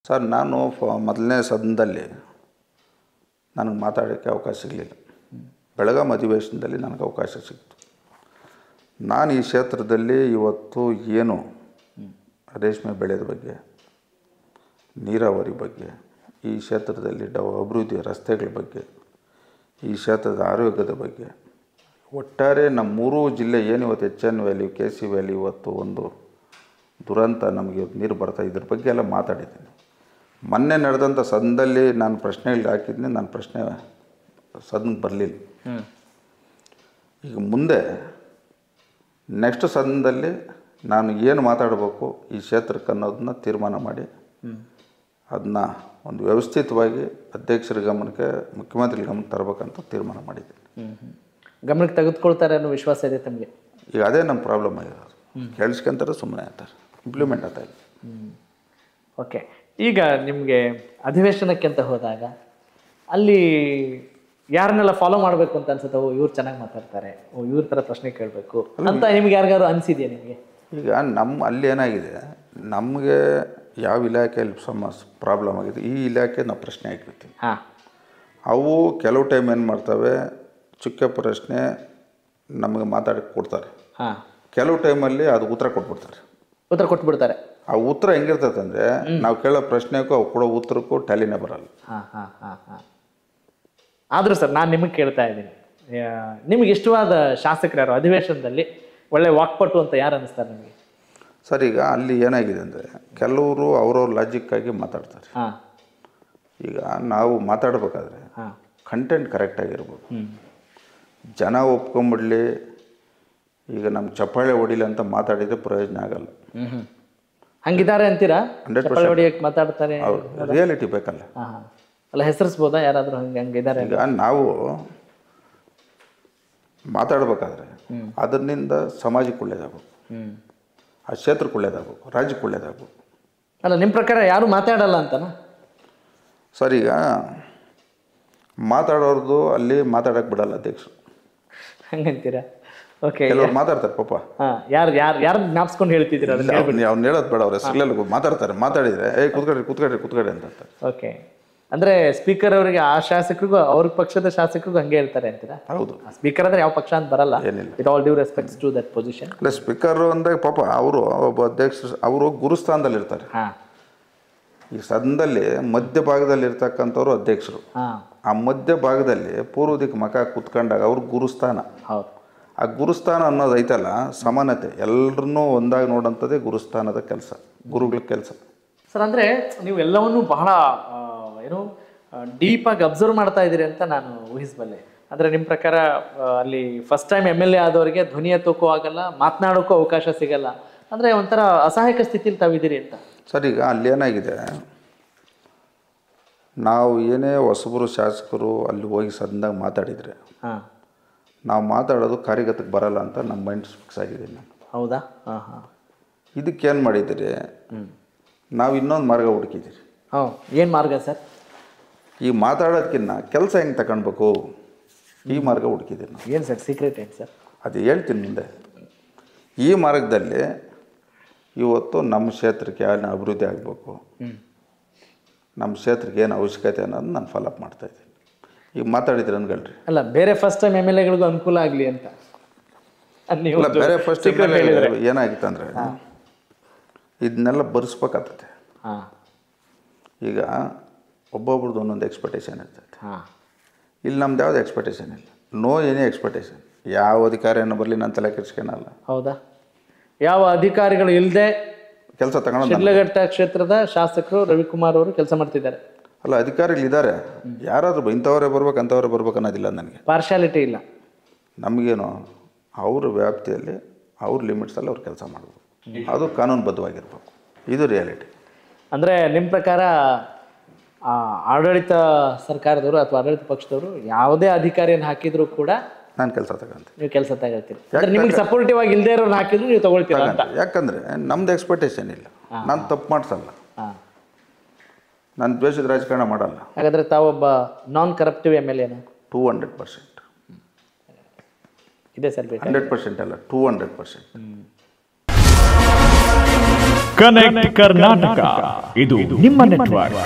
Sir ನಾನು ಮೊದಲನೇ ಸದನದಲ್ಲಿ ನನಗೆ ಮಾತಾಡೋಕ್ಕೆ ಅವಕಾಶ ಸಿಗಲಿಲ್ಲ. ಬೆಳಗಾಂ ಅಧಿವೇಶನದಲ್ಲಿ ನನಗೆ ಅವಕಾಶ ಸಿಕ್ತು. ನಾನು ಈ ಕ್ಷೇತ್ರದಲ್ಲಿ ಇವತ್ತು ಏನು ರೇಷ್ಮೆ ಬೆಳೆದ ಬಗ್ಗೆ, ನೀರಾವರಿ ಬಗ್ಗೆ, ಈ ಕ್ಷೇತ್ರದಲ್ಲಿ ಅಭಿವೃದ್ಧಿ ರಸ್ತೆಗಳ ಬಗ್ಗೆ, ಈ ಕ್ಷೇತ್ರದ ಆರೋಗ್ಯದ ಬಗ್ಗೆ, ಒಟ್ಟಾರೆ ನಮ್ಮ ಮೂರೂ ಜಿಲ್ಲೆ ಏನು ಇವತ್ತು H N valley, K C valley ಇವತ್ತು ಒಂದು ದುರಂತ ನಮಗೆ ನೀರು ಬರ್ತಾ ಇದ್ರ ಬಗ್ಗೆ ಎಲ್ಲ ಮಾತಾಡಿದ್ದೀನಿ. ಮೊನ್ನೆ ನಡೆದಂಥ ಸದನದಲ್ಲಿ ನಾನು ಪ್ರಶ್ನೆಗಳಿಗೆ ಹಾಕಿದ್ದೀನಿ, ನನ್ನ ಪ್ರಶ್ನೆ ಸದನಕ್ಕೆ ಬರಲಿಲ್ಲ. ಈಗ ಮುಂದೆ ನೆಕ್ಸ್ಟ್ ಸದನದಲ್ಲಿ ನಾನು ಏನು ಮಾತಾಡಬೇಕು ಈ ಕ್ಷೇತ್ರಕ್ಕೆ ಅನ್ನೋದನ್ನ ತೀರ್ಮಾನ ಮಾಡಿ ಅದನ್ನ ಒಂದು ವ್ಯವಸ್ಥಿತವಾಗಿ ಅಧ್ಯಕ್ಷರ ಗಮನಕ್ಕೆ, ಮುಖ್ಯಮಂತ್ರಿ ಗಮನಕ್ಕೆ ತರಬೇಕಂತ ತೀರ್ಮಾನ ಮಾಡಿದ್ದೀನಿ. ಗಮನಕ್ಕೆ ತೆಗೆದುಕೊಳ್ತಾರೆ ಅನ್ನೋ ವಿಶ್ವಾಸ ಇದೆ ತಮಗೆ? ಈಗ ಅದೇ ನಮ್ಮ ಪ್ರಾಬ್ಲಮ್ ಆಗಿರೋದು. ಕೇಳಿಸ್ಕೊಂತಾರೆ, ಸುಮ್ಮನೆ ಆಗ್ತಾರೆ, ಇಂಪ್ಲಿಮೆಂಟ್ ಆಗ್ತಾ ಇಲ್ಲ. ಓಕೆ, ಈಗ ನಿಮಗೆ ಅಧಿವೇಶನಕ್ಕೆ ಅಂತ ಹೋದಾಗ ಅಲ್ಲಿ ಯಾರನ್ನೆಲ್ಲ ಫಾಲೋ ಮಾಡಬೇಕು ಅಂತ ಅನ್ಸುತ್ತೆ? ಓ ಇವ್ರು ಚೆನ್ನಾಗಿ ಮಾತಾಡ್ತಾರೆ, ಓ ಇವ್ರ ಥರ ಪ್ರಶ್ನೆ ಕೇಳಬೇಕು ಅಂತ ನಿಮ್ಗೆ ಯಾರಿಗಾರು ಅನಿಸಿದೆಯಾ ನಿಮಗೆ? ಈಗ ಅಲ್ಲಿ ಏನಾಗಿದೆ, ನಮಗೆ ಯಾವ ಇಲಾಖೆಯಲ್ಲಿ ಪ್ರಾಬ್ಲಮ್ ಆಗಿದೆ, ಈ ಇಲಾಖೆ ನಾವು ಪ್ರಶ್ನೆ ಹಾಕಿರ್ತೀವಿ. ಅವು ಕೆಲವು ಟೈಮ್ ಏನು ಮಾಡ್ತವೆ, ಚುಕ್ಕೆ ಪ್ರಶ್ನೆ ನಮಗೆ ಮಾತಾಡಕ್ಕೆ ಕೊಡ್ತಾರೆ. ಕೆಲವು ಟೈಮಲ್ಲಿ ಅದು ಉತ್ತರ ಕೊಟ್ಬಿಡ್ತಾರೆ. ಆ ಉತ್ತರ ಹೆಂಗಿರ್ತೈತೆ ಅಂದರೆ, ನಾವು ಕೇಳೋ ಪ್ರಶ್ನೆಗೂ ಅವು ಕೊಡೋ ಉತ್ತರಕ್ಕೂ ಟ್ಯಾಲಿನೇ ಬರಲ್ಲ. ಆದರೂ ಸರ್ ನಾನು ನಿಮಗೆ ಕೇಳ್ತಾ ಇದ್ದೀನಿ, ನಿಮಗೆ ಇಷ್ಟವಾದ ಶಾಸಕರು ಯಾರು ಅಧಿವೇಶನದಲ್ಲಿ ಒಳ್ಳೆ ವಾಕ್ಪಟು ಅಂತ ಯಾರು ಅನ್ನಿಸ್ತಾರೆ ನಿಮಗೆ? ಸರ್ ಈಗ ಅಲ್ಲಿ ಏನಾಗಿದೆ ಅಂದರೆ, ಕೆಲವರು ಅವ್ರವ್ರ ಲಾಜಿಕ್ಕಾಗಿ ಮಾತಾಡ್ತಾರೆ. ಈಗ ನಾವು ಮಾತಾಡಬೇಕಾದ್ರೆ ಕಂಟೆಂಟ್ ಕರೆಕ್ಟಾಗಿರ್ಬೋದು. ಜನ ಒಪ್ಕೊಂಬಿಡ್ಲಿ, ಈಗ ನಮ್ಮ ಚಪ್ಪಾಳೆ ಹೊಡಿಲಿ ಅಂತ ಮಾತಾಡಿದರೆ ಪ್ರಯೋಜನ ಆಗಲ್ಲ. ಹಂಗಿದ್ದಾರೆ ಅಂತೀರಾ? 100% ಮಾತಾಡ್ತಾರೆ, ರಿಯಾಲಿಟಿ ಬೇಕಲ್ಲ. ಅಲ್ಲ ಹೆಸರಿಸ್ಬೋದಾ ಯಾರಾದರೂ ಹಂಗಿದ್ದಾರೆ? ಈಗ ನಾವು ಮಾತಾಡಬೇಕಾದ್ರೆ ಅದರಿಂದ ಸಮಾಜಕ್ಕೆ ಒಳ್ಳೇದಾಗಬೇಕು, ಆ ಕ್ಷೇತ್ರಕ್ಕೆ ಒಳ್ಳೇದಾಗಬೇಕು, ರಾಜ್ಯಕ್ಕೆ ಒಳ್ಳೇದಾಗಬೇಕು. ಅಲ್ಲ ನಿಮ್ಮ ಪ್ರಕಾರ ಯಾರು ಮಾತಾಡಲ್ಲ ಅಂತನಾ? ಸರ್ ಈಗ ಮಾತಾಡೋರ್ದು ಅಲ್ಲಿ ಮಾತಾಡಕ್ಕೆ ಬಿಡಲ್ಲ ಅಧ್ಯಕ್ಷರು. ಹಂಗಂತೀರಾ? ಓಕೆ, ಕೆಲವ್ರು ಮಾತಾಡ್ತಾರೆ ಪಾಪ. ಯಾರು ಜ್ಞಾಪಿಸ್ಕೊಂಡು ಹೇಳ್ತಿದ್ದೀರಾ? ಅವ್ನು ಹೇಳೋದು ಬೇಡ, ಅವ್ರ ಹೆಸರಲ್ಲೆಲ್ಲ ಮಾತಾಡ್ತಾರೆ. ಮಾತಾಡಿದರೆ ಕೂತ್ಕೊಡ್ರಿ ಅಂತ. ಓಕೆ, ಅಂದರೆ ಸ್ಪೀಕರ್ ಅವರಿಗೆ ಆ ಶಾಸಕರಿಗೂ ಅವ್ರ ಪಕ್ಷದ ಶಾಸಕರಿಗೂ ಹಂಗೆ ಹೇಳ್ತಾರೆ ಅಂತೀರಾ? ಹೌದು. ಸ್ಪೀಕರ್ ಅಂದರೆ ಯಾವ ಪಕ್ಷ ಅಂತ ಬರಲ್ಲ, ಏನಿಲ್ಲ. With all due respects to that position. ಇಲ್ಲ, ಸ್ಪೀಕರ್ ಅಂದಾಗ ಪಾಪ ಅವರು ಒಬ್ಬ ಅಧ್ಯಕ್ಷರು, ಅವರು ಗುರುಸ್ಥಾನದಲ್ಲಿರ್ತಾರೆ. ಈ ಸದನದಲ್ಲಿ ಮಧ್ಯ ಭಾಗದಲ್ಲಿ ಇರ್ತಕ್ಕಂಥವ್ರು ಅಧ್ಯಕ್ಷರು. ಆ ಮಧ್ಯ ಭಾಗದಲ್ಲಿ ಪೂರ್ವ ದಿಕ್ಕು ಮಕ ಕುತ್ಕೊಂಡಾಗ ಅವ್ರ ಗುರುಸ್ಥಾನ. ಹೌದು. ಆ ಗುರುಸ್ಥಾನ ಅನ್ನೋದು ಐತಲ್ಲ, ಸಮಾನತೆ, ಎಲ್ಲರನ್ನೂ ಒಂದಾಗಿ ನೋಡೋಂಥದ್ದೇ ಗುರುಸ್ಥಾನದ ಕೆಲಸ, ಗುರುಗಳ ಕೆಲಸ. ಸರ್ ಅಂದರೆ ನೀವು ಎಲ್ಲವನ್ನೂ ಬಹಳ ಏನು ಡೀಪಾಗಿ ಅಬ್ಸರ್ವ್ ಮಾಡ್ತಾ ಇದ್ದೀರಿ ಅಂತ ನಾನು ಊಹಿಸಬಲ್ಲೆ. ಅಂದರೆ ನಿಮ್ಮ ಪ್ರಕಾರ ಅಲ್ಲಿ ಫಸ್ಟ್ ಟೈಮ್ MLA ಆದವರಿಗೆ ಧ್ವನಿ ಎತ್ತೋಕ್ಕೂ ಆಗಲ್ಲ, ಮಾತನಾಡೋಕ್ಕೂ ಅವಕಾಶ ಸಿಗಲ್ಲ, ಅಂದರೆ ಒಂಥರ ಅಸಹಾಯಕ ಸ್ಥಿತಿಲಿ ತಾವಿದ್ದೀರಿ ಅಂತ. ಸರ್ ಈಗ ಅಲ್ಲಿ ಏನಾಗಿದೆ, ನಾವು ಏನೇ ಹೊಸಬರು ಶಾಸಕರು ಅಲ್ಲಿ ಹೋಗಿ ಸದನದಾಗ ಮಾತಾಡಿದರೆ ನಾವು ಮಾತಾಡೋದು ಕಾರ್ಯಗತಕ್ಕೆ ಬರಲ್ಲ ಅಂತ ನಮ್ಮ ಮೈಂಡ್ ಫಿಕ್ಸ್ ಆಗಿದೆ. ಹೌದಾ? ಇದಕ್ಕೇನು ಮಾಡಿದ್ದೀರಿ, ನಾವು ಇನ್ನೊಂದು ಮಾರ್ಗ ಹುಡುಕಿದ್ದೀರಿ. ಏನು ಮಾರ್ಗ ಸರ್? ಈ ಮಾತಾಡೋದಕ್ಕಿಂತ ಕೆಲಸ ಹೆಂಗೆ ತಗೊಳ್ಬೇಕು, ಈ ಮಾರ್ಗ ಹುಡುಕಿದ್ದೀರಿ ನಾವು. ಏನು ಸರ್ ಸೀಕ್ರೆಟ್ ಏನು ಸರ್? ಅದು ಹೇಳ್ತೀನಿ ಮುಂದೆ. ಈ ಮಾರ್ಗದಲ್ಲಿ ಇವತ್ತು ನಮ್ಮ ಕ್ಷೇತ್ರಕ್ಕೆ ಏನು ಅಭಿವೃದ್ಧಿ ಆಗಬೇಕು, ನಮ್ಮ ಕ್ಷೇತ್ರಕ್ಕೆ ಏನು ಅವಶ್ಯಕತೆ ಅನ್ನೋದು ನಾನು ಫಾಲೋಅಪ್ ಮಾಡ್ತಾಯಿದ್ದೀನಿ. ಈಗ ಮಾತಾಡಿದ್ರೆ ಅನ್ಗಳ್ರಿ. ಅಲ್ಲ, ಬೇರೆ ಫಸ್ಟ್ ಟೈಮ್ MLAಗಳಿಗೂ ಅನುಕೂಲ ಆಗಲಿ ಅಂತ. ಇಲ್ಲ, ಬೇರೆ ಫಸ್ಟ್ ಏನಾಗಿತ್ತು ಅಂದರೆ, ಇದನ್ನೆಲ್ಲ ಬರ್ಸ್ಬೇಕಾಗ್ತದೆ. ಈಗ ಒಬ್ಬೊಬ್ರದ್ದು ಒಂದೊಂದು ಎಕ್ಸ್ಪೆಕ್ಟೇಷನ್ ಇರ್ತೈತೆ. ಇಲ್ಲಿ ನಮ್ದು ಯಾವುದು ಎಕ್ಸ್ಪೆಕ್ಟೇಷನ್ ಇಲ್ಲ, ನೋ ಎನಿ ಎಕ್ಸ್ಪೆಕ್ಟೇಷನ್. ಯಾವ ಅಧಿಕಾರಿಯನ್ನು ಬರಲಿ ನಾನು ತಲೆ ಕೆಡಿಸ್ಕೊಳಲ್ಲ. ಹೌದಾ? ಯಾವ ಅಧಿಕಾರಿಗಳು ಇಲ್ಲದೆ ಕೆಲಸ ತಗೊಂಡು ಶಿಡ್ಲಘಟ್ಟ ಕ್ಷೇತ್ರದ ಶಾಸಕರು ರವಿಕುಮಾರ್ ಅವರು ಕೆಲಸ ಮಾಡ್ತಿದ್ದಾರೆ. ಅಲ್ಲ, ಅಧಿಕಾರಿಗಳಿದ್ದಾರೆ, ಯಾರಾದರೂ ಇಂಥವರೇ ಬರ್ಬೇಕು ಅಂಥವರೇ ಬರ್ಬೇಕು ಅನ್ನೋದಿಲ್ಲ. ನನಗೆ ಪಾರ್ಶಾಲಿಟಿ ಇಲ್ಲ. ನಮಗೇನು ಅವ್ರ ವ್ಯಾಪ್ತಿಯಲ್ಲಿ ಅವ್ರ ಲಿಮಿಟ್ಸಲ್ಲಿ ಅವ್ರು ಕೆಲಸ ಮಾಡಬೇಕು, ಅದು ಕಾನೂನುಬದ್ಧವಾಗಿರ್ಬೇಕು. ಇದು ರಿಯಾಲಿಟಿ. ಅಂದರೆ ನಿಮ್ಮ ಪ್ರಕಾರ ಆಡಳಿತ ಸರ್ಕಾರದವರು ಅಥವಾ ಆಡಳಿತ ಪಕ್ಷದವರು ಯಾವುದೇ ಅಧಿಕಾರಿಯನ್ನು ಹಾಕಿದರೂ ಕೂಡ ನಾನು ಕೆಲಸ ತಗೊಂತೀನಿ, ನೀವು ಕೆಲಸ ತಗೊಳ್ತೀರಿ. ನಿಮಗೆ ಸಪೋರ್ಟಿವ್ ಆಗಿ ಇಲ್ಲದೇ ಇರೋರು ಹಾಕಿದ್ರು ನೀವು ತಗೊಳ್ತೀರ ಅಂತ? ಯಾಕಂದರೆ ನಮ್ದು ಎಕ್ಸ್ಪೆಕ್ಟೇಷನ್ ಇಲ್ಲ, ನಾನು ತಪ್ಪು ಮಾಡಿಸಲ್ಲ, ನಾನು ದ್ವೇಷದ ರಾಜಕಾರಣ ಮಾಡಲ್ಲ. ಹಾಗಾದರೆ ತಾವೊಬ್ಬ ನಾನ್ ಕರಪ್ಟಿವ್ MLA 200% ಇದೆ ಸರ್? 100% ಅಲ್ಲ, 200%. ಕನೆಕ್ಟ್ ಕರ್ನಾಟಕ ಇದು ನಿಮ್ಮ ನೆಟ್ವರ್ಕ್.